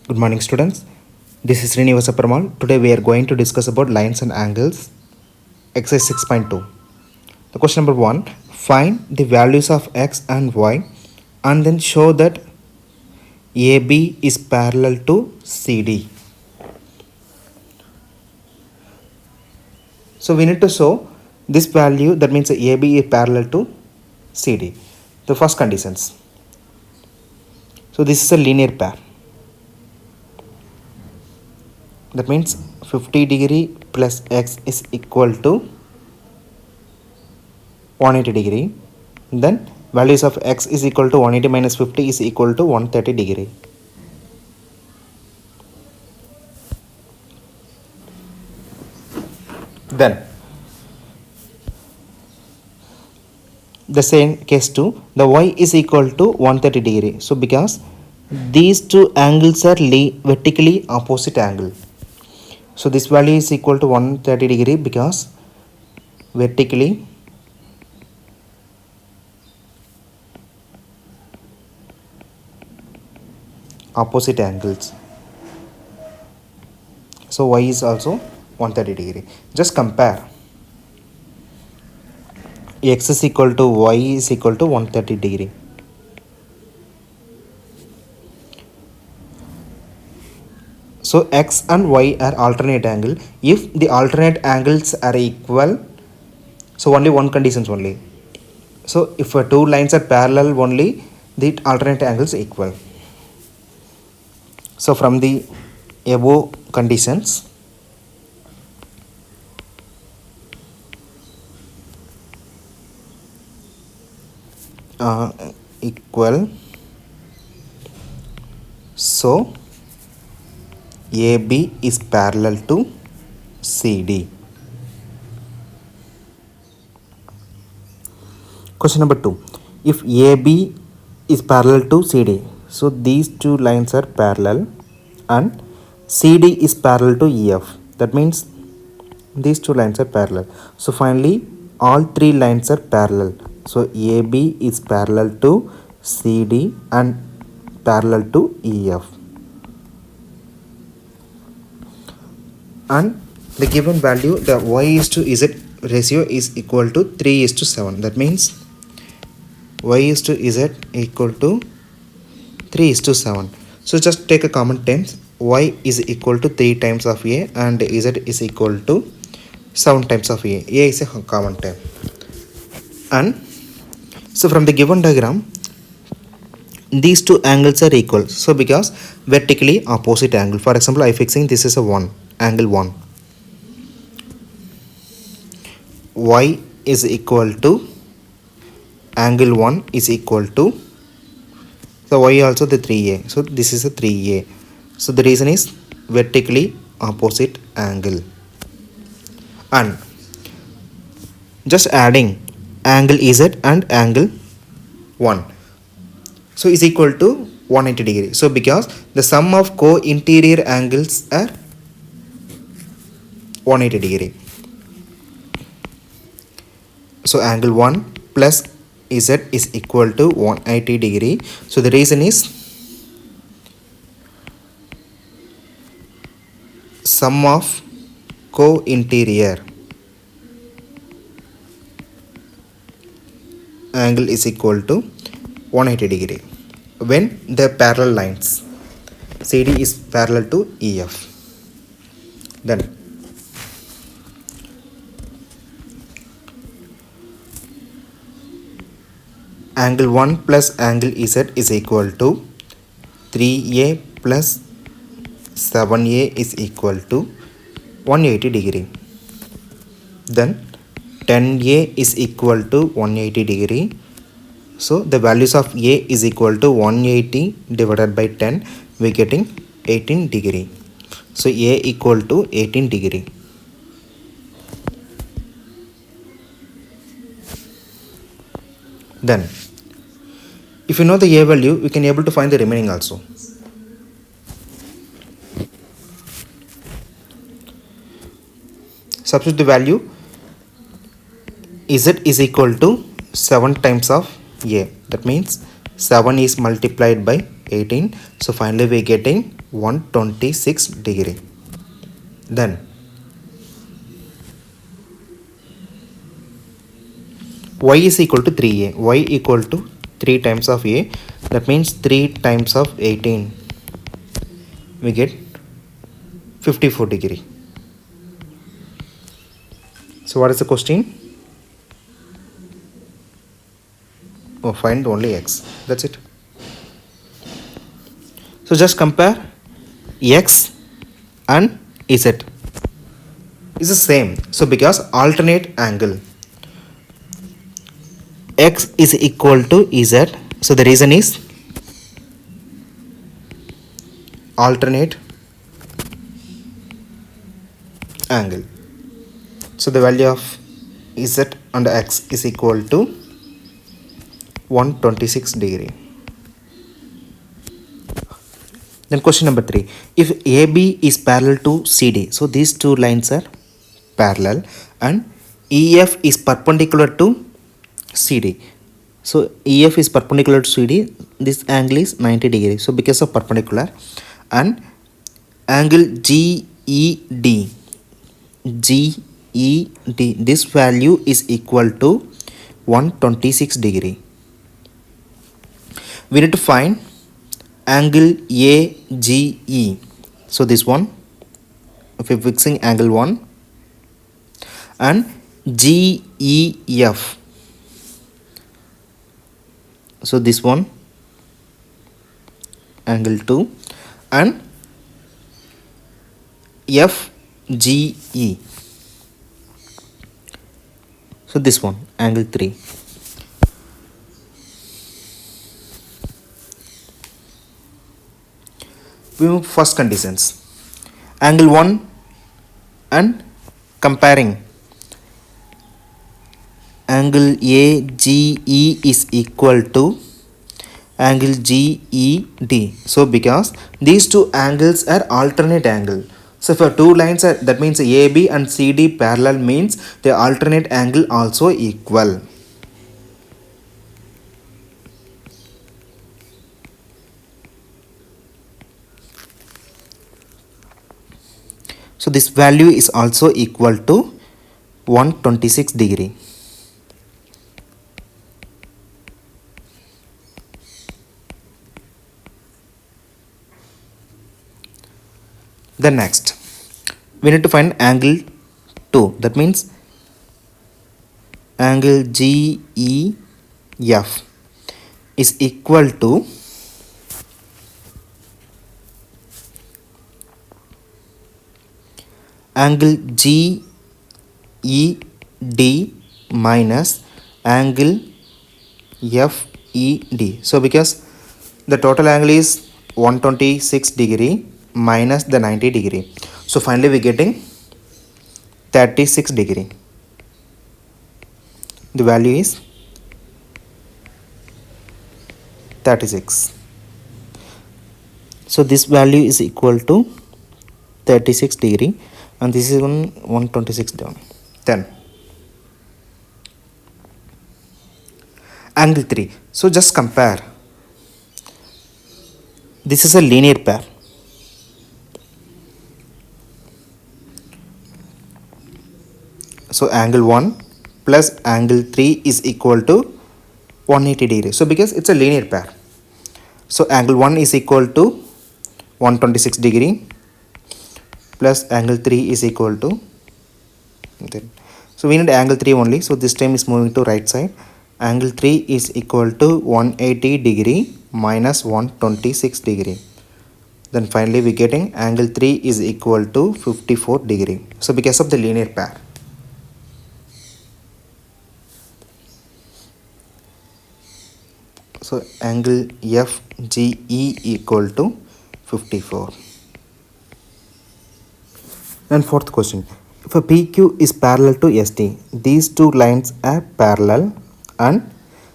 Good morning, students. This is Srinivasa Paramal. Today we are going to discuss about lines and angles. Exercise 6.2. The question number 1. Find the values of x and y and then show that AB is parallel to CD. So we need to show this value, that means AB is parallel to CD. The first conditions. So this is a linear pair. That means 50 degree plus x is equal to 180 degree. Then values of x is equal to 180 minus 50 is equal to 130 degree. Then the same case 2, the y is equal to 130 degree. So because these two angles are vertically opposite angle. So this value is equal to 130 degree because vertically opposite angles. So y is also 130 degree. Just compare. X is equal to y is equal to 130 degree. So x and y are alternate angle. If the alternate angles are equal, so only one conditions only. So if two lines are parallel only, the alternate angles equal. So from the above conditions, equal, so AB is parallel to CD. Question number 2. If AB is parallel to CD, so these two lines are parallel and CD is parallel to EF. That means these two lines are parallel. So finally all three lines are parallel. So AB is parallel to CD and parallel to EF. And the given value, the y is to z ratio is equal to 3 is to 7. That means y is to z equal to 3 is to 7. So just take a common terms. Y is equal to 3 times of a and z is equal to 7 times of a. A is a common term. And so from the given diagram, these two angles are equal. So because vertically opposite angle. For example, I fixing this is a 1, angle 1. Y is equal to angle 1 is equal to, so y also the 3a. So this is a 3a. So the reason is vertically opposite angle. And just adding angle Z and angle 1. So is equal to 180 degree. So because the sum of co-interior angles are 180 degree. So angle 1 plus Z is equal to 180 degree. So the reason is sum of co-interior angle is equal to 180 degree when the parallel lines CD is parallel to EF. Then angle 1 plus angle Z is equal to 3a plus 7a is equal to 180 degree. Then 10a is equal to 180 degree. So the values of a is equal to 180 divided by 10, we are getting 18 degree. So a equal to 18 degree. Then if you know the a value, we can able to find the remaining also. Substitute the value, Z is equal to 7 times of a. That means 7 is multiplied by 18. So finally we are getting 126 degree. Then y is equal to 3a. Y equal to 3 times of a. That means 3 times of 18. We get 54 degree. So what is the question? Oh, find only x. That's it. So just compare x and z. It's the same. So because alternate angle, x is equal to z. So the reason is alternate angle. So the value of z and x is equal to 126 degree. Then question number 3. If AB is parallel to CD, so these two lines are parallel, and EF is perpendicular to CD. So EF is perpendicular to CD. This angle is 90 degree. So because of perpendicular, and angle GED, this value is equal to 126 degree. We need to find angle AGE. So this one, if we're fixing angle 1, and GEF. So this one, angle 2, and FGE. So this one, angle 3. We move first conditions. Angle 1 and comparing angle AGE is equal to angle GED. So because these two angles are alternate angle. So for two lines are, that means AB and CD parallel means the alternate angle also equal. So this value is also equal to 126 degree. Then next, we need to find angle 2. That means angle GEF is equal to angle GED minus angle FED. So because the total angle is 126 degree minus the 90 degree. So finally we are getting 36 degree. The value is 36. So this value is equal to 36 degree, and this is 126 down. Then angle 3. So just compare. This is a linear pair. So angle 1 plus angle 3 is equal to 180 degree. So because it's a linear pair, so angle 1 is equal to 126 degree plus angle 3 is equal to, then so we need angle 3 only. So this time is moving to right side. Angle 3 is equal to 180 degree minus 126 degree. Then finally we getting angle 3 is equal to 54 degree. So because of the linear pair. So angle FGE equal to 54. And fourth question. If a PQ is parallel to ST, these two lines are parallel, and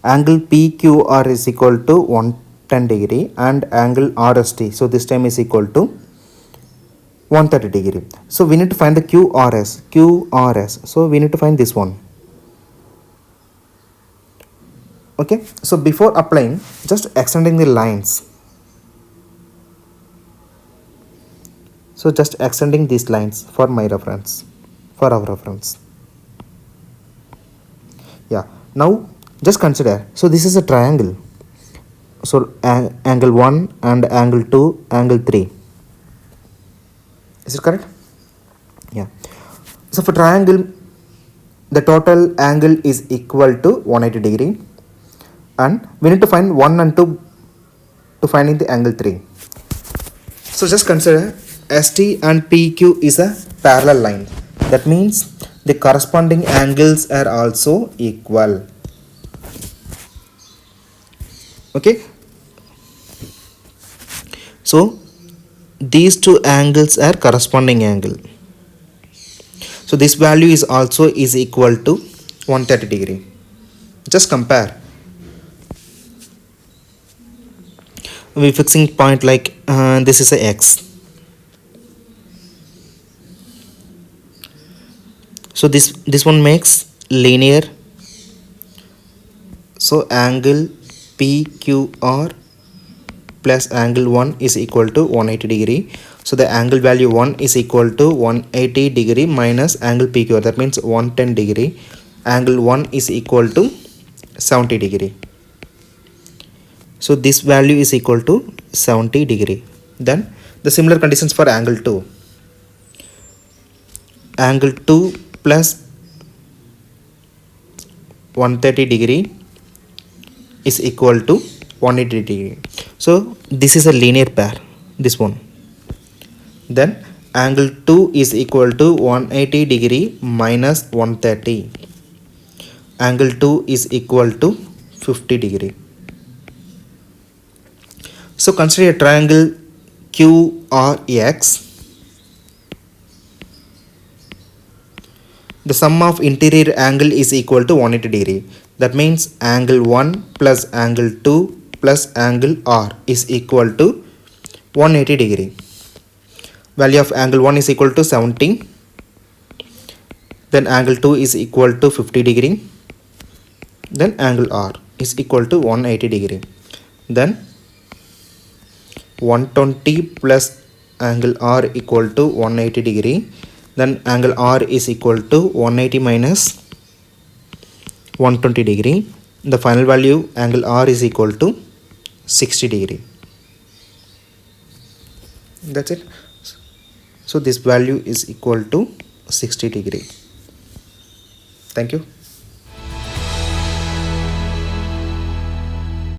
angle PQR is equal to 110 degree and angle RST. So this time is equal to 130 degree. So we need to find the QRS. So we need to find this one. Okay, so before applying, just extending the lines. So just extending these lines for my reference, for our reference. Yeah, now just consider, so this is a triangle. So angle 1 and angle 2, angle 3. Is it correct? Yeah. So for triangle, the total angle is equal to 180 degree, and we need to find 1 and 2 to finding the angle 3. So just consider ST and PQ is a parallel line. That means the corresponding angles are also equal. Okay. So these two angles are corresponding angle. So this value is also is equal to 130 degree. Just compare. We fixing point like this is a x. So this one makes linear. So angle PQR plus angle 1 is equal to 180 degree. So the angle value 1 is equal to 180 degree minus angle PQR, that means 110 degree. Angle 1 is equal to 70 degree. So this value is equal to 70 degree. Then the similar conditions for angle 2. Angle 2 plus 130 degree is equal to 180 degree. So this is a linear pair, this one. Then angle 2 is equal to 180 degree minus 130. Angle 2 is equal to 50 degree. So consider a triangle QRX. The sum of interior angle is equal to 180 degree. That means angle 1 plus angle 2 plus angle R is equal to 180 degree. Value of angle 1 is equal to 70. Then angle 2 is equal to 50 degree. Then angle R is equal to 180 degree. Then 120 plus angle R equal to 180 degree. Then angle R is equal to 180 minus 120 degree. The final value angle R is equal to 60 degree. That's it. So this value is equal to 60 degree. Thank you.